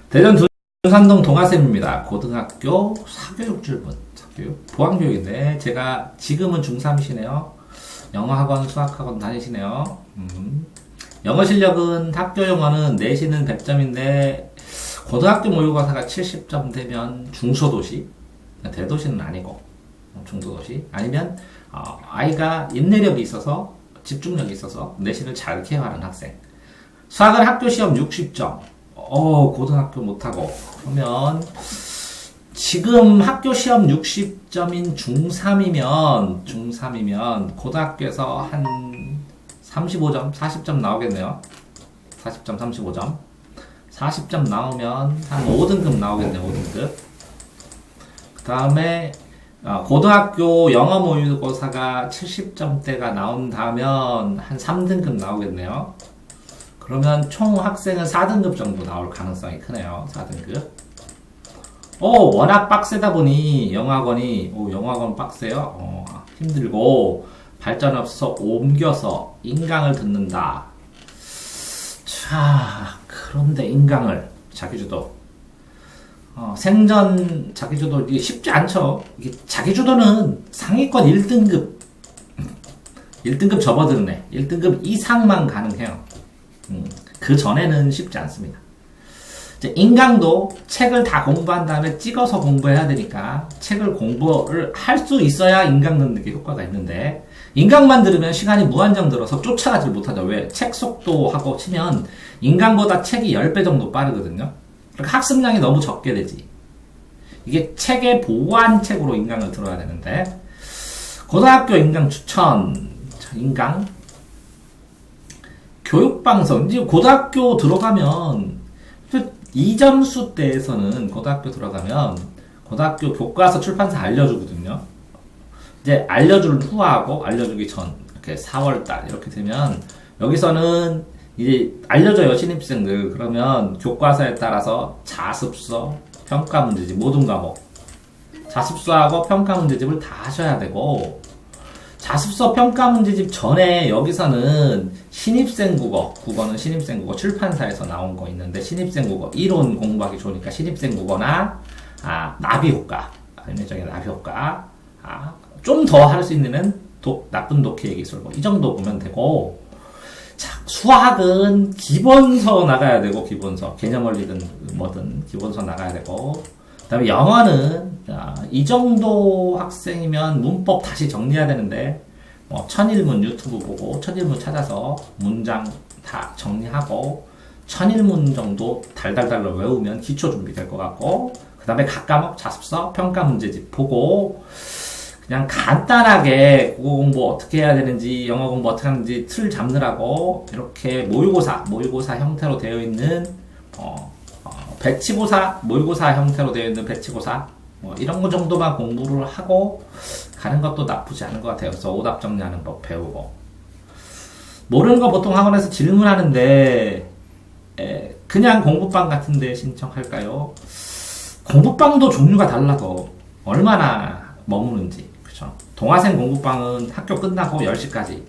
대전 둔산동 동아쌤입니다. 고등학교 사교육질문, 사교육, 보안교육인데 제가 지금은 중3이시네요. 영어학원, 수학학원 다니시네요. 영어 실력은 학교 영어는 내신은 100점인데 고등학교 모의고사가 70점 되면 중소도시, 대도시는 아니고 중소도시 아니면 아이가 인내력이 있어서 집중력이 있어서 내신을 잘 케어하는 학생. 수학은 학교 시험 60점. 고등학교 못하고. 그러면, 지금 학교 시험 60점인 중3이면, 고등학교에서 한 35점, 40점 나오겠네요. 40점, 35점. 40점 나오면 한 5등급 나오겠네요, 5등급. 그 다음에, 고등학교 영어 모의고사가 70점대가 나온다면 한 3등급 나오겠네요. 그러면 총 학생은 4등급 정도 나올 가능성이 크네요. 4등급. 워낙 빡세다 보니 영어학원이 영어학원 빡세요. 힘들고 발전 없어서 옮겨서 인강을 듣는다. 자, 그런데 인강을 자기주도 생전 자기주도 이게 쉽지 않죠. 이게 자기주도는 상위권 1등급 접어드네. 1등급 이상만 가능해요. 그 전에는 쉽지 않습니다. 이제 인강도 책을 다 공부한 다음에 찍어서 공부해야 되니까 책을 공부를 할 수 있어야 인강 듣는 게 효과가 있는데 인강만 들으면 시간이 무한정 들어서 쫓아가지 못하죠. 왜? 책 속도하고 치면 인강보다 책이 10배 정도 빠르거든요. 그러니까 학습량이 너무 적게 되지. 이게 책의 보완책으로 인강을 들어야 되는데 고등학교 인강 추천. 인강 교육방송, 이제 고등학교 들어가면, 이점수 때에서는 고등학교 들어가면, 고등학교 교과서 출판사 알려주거든요. 이제 알려줄 후하고 알려주기 전, 이렇게 4월달, 이렇게 되면, 여기서는 이제 알려줘요, 신입생들. 그러면 교과서에 따라서 자습서, 평가 문제집, 모든 과목. 자습서하고 평가 문제집을 다 하셔야 되고, 자습서 평가 문제집 전에 여기서는 신입생 국어는 신입생 국어 출판사에서 나온 거 있는데 신입생 국어 이론 공부하기 좋으니까 신입생 국어나 나비 효과, 일종의 나비 효과, 좀 더 할 수 있는 나쁜 독해의 기술 이 정도 보면 되고. 자, 수학은 기본서 나가야 되고 기본서 개념 원리든 뭐든 기본서 나가야 되고. 그 다음에 영어는 이 정도 학생이면 문법 다시 정리해야 되는데 천일문 유튜브 보고 천일문 찾아서 문장 다 정리하고 천일문 정도 달달달 외우면 기초 준비 될 것 같고, 그 다음에 각 과목 자습서 평가 문제집 보고 그냥 간단하게 국어 공부 어떻게 해야 되는지 영어 공부 어떻게 하는지 틀 잡느라고 이렇게 모의고사 형태로 되어 있는 배치고사, 모의고사 형태로 되어 있는 배치고사, 이런 거 정도만 공부를 하고 가는 것도 나쁘지 않은 것 같아요. 그래서 오답 정리하는 법 배우고. 모르는 거 보통 학원에서 질문하는데, 그냥 공부방 같은 데 신청할까요? 공부방도 종류가 달라서 얼마나 머무는지. 그죠? 동아생 공부방은 학교 끝나고 10시까지.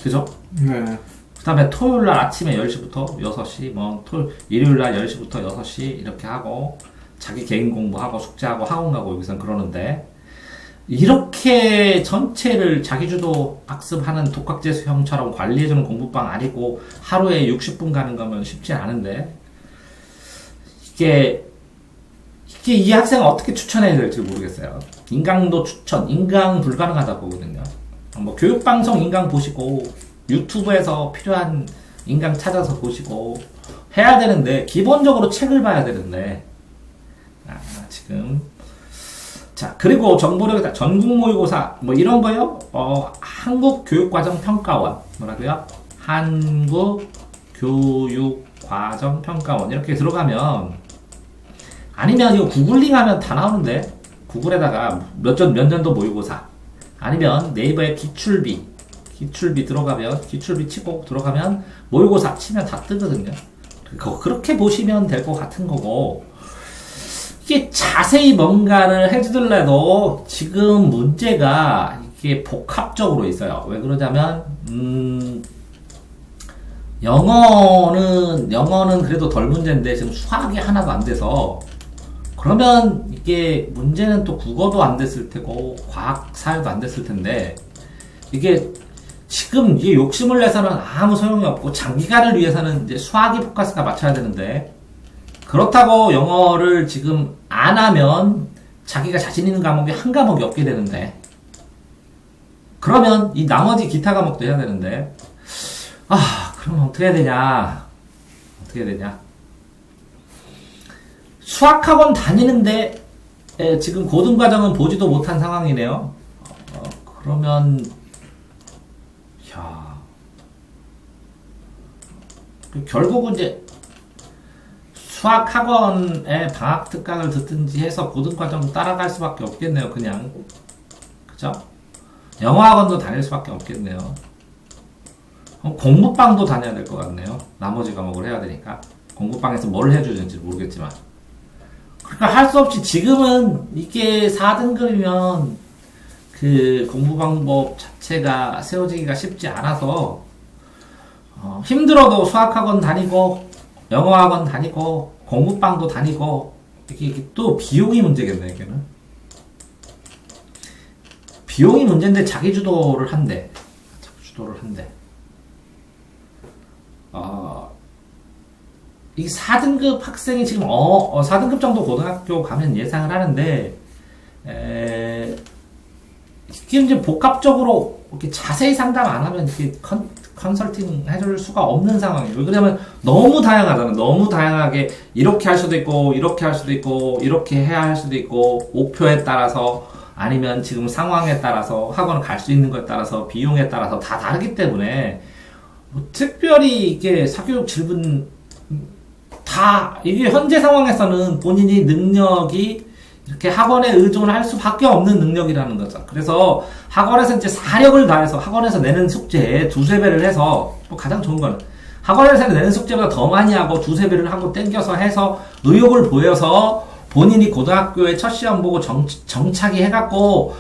그죠? 네. 그 다음에 토요일날 아침에 10시부터 6시, 일요일날 10시부터 6시 이렇게 하고 자기 개인 공부하고 숙제하고 학원 가고 여기선 그러는데, 이렇게 전체를 자기주도 학습하는 독학재수형처럼 관리해주는 공부방 아니고 하루에 60분 가는 거면 쉽지 않은데, 이게 이 학생을 어떻게 추천해야 될지 모르겠어요. 인강도 추천, 인강 불가능하다 보거든요. 교육방송 인강 보시고 유튜브에서 필요한 인강 찾아서 보시고 해야 되는데, 기본적으로 책을 봐야 되는데, 지금. 자, 그리고 정보력, 전국 모의고사, 이런 거요? 한국교육과정평가원. 뭐라고요? 한국교육과정평가원. 이렇게 들어가면, 아니면 이거 구글링 하면 다 나오는데, 구글에다가 몇 년도 모의고사. 아니면 네이버에 기출비 들어가면, 기출비 치고 들어가면 모의고사 치면 다 뜨거든요. 그렇게 보시면 될 것 같은 거고, 이게 자세히 뭔가를 해주더라도 지금 문제가 이게 복합적으로 있어요. 왜 그러냐면, 영어는 그래도 덜 문제인데 지금 수학이 하나도 안 돼서 그러면 이게 문제는 또 국어도 안 됐을 테고 과학 사회도 안 됐을 텐데 이게 지금 이게 욕심을 내서는 아무 소용이 없고 장기간을 위해서는 이제 수학이 포커스가 맞춰야 되는데 그렇다고 영어를 지금 안 하면 자기가 자신 있는 과목이 한 과목이 없게 되는데 그러면 이 나머지 기타 과목도 해야 되는데 그럼 어떻게 해야 되냐? 어떻게 해야 되냐? 수학학원 다니는데 지금 고등과정은 보지도 못한 상황이네요. 그러면 결국은 이제 수학학원에 방학특강을 듣든지 해서 고등과정 따라갈 수밖에 없겠네요. 그냥 그죠? 영어학원도 다닐 수밖에 없겠네요. 공부방도 다녀야 될 것 같네요. 나머지 과목을 해야 되니까 공부방에서 뭘 해주는지 모르겠지만 그러니까 할 수 없이 지금은 이게 4등급이면 그 공부 방법 자체가 세워지기가 쉽지 않아서 힘들어도 수학학원 다니고 영어학원 다니고 공부방도 다니고 이게 또 비용이 문제겠네. 이게는 비용이 문제인데 자기 주도를 한대. 이 4등급 학생이 지금 4등급 정도 고등학교 가면 예상을 하는데 이게 이제 복합적으로 이렇게 자세히 상담 안 하면 이렇게 컨설팅 해줄 수가 없는 상황이에요. 왜냐면 너무 다양하잖아요. 너무 다양하게 이렇게 할 수도 있고 이렇게 할 수도 있고 이렇게 해야 할 수도 있고 목표에 따라서 아니면 지금 상황에 따라서 학원을 갈 수 있는 것에 따라서 비용에 따라서 다 다르기 때문에 특별히 이게 사교육 질문 다 이게 현재 상황에서는 본인이 능력이 이렇게 학원에 의존을 할 수밖에 없는 능력이라는 거죠. 그래서 학원에서 이제 사력을 다해서 학원에서 내는 숙제에 두세 배를 해서 가장 좋은 거는 학원에서 내는 숙제보다 더 많이 하고 두세 배를 하고 땡겨서 해서 의욕을 보여서 본인이 고등학교에 첫 시험 보고 정착이 해갖고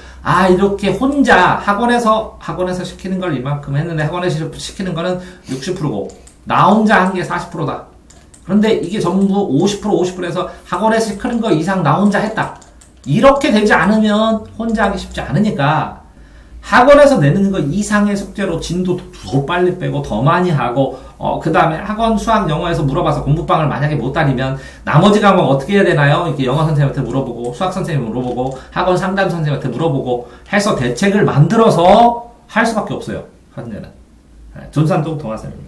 이렇게 혼자 학원에서 시키는 걸 이만큼 했는데 학원에서 시키는 거는 60%고 나 혼자 한 게 40%다. 그런데 이게 전부 50%에서 학원에서 시키는 거 이상 나 혼자 했다. 이렇게 되지 않으면 혼자 하기 쉽지 않으니까 학원에서 내는 거 이상의 숙제로 진도 더 빨리 빼고 더 많이 하고 그 다음에 학원 수학 영어에서 물어봐서 공부방을 만약에 못 다니면 나머지 과목 어떻게 해야 되나요? 이렇게 영어 선생님한테 물어보고 수학 선생님 물어보고 학원 상담 선생님한테 물어보고 해서 대책을 만들어서 할 수밖에 없어요. 현재는. 존산동 동아쌤입니다.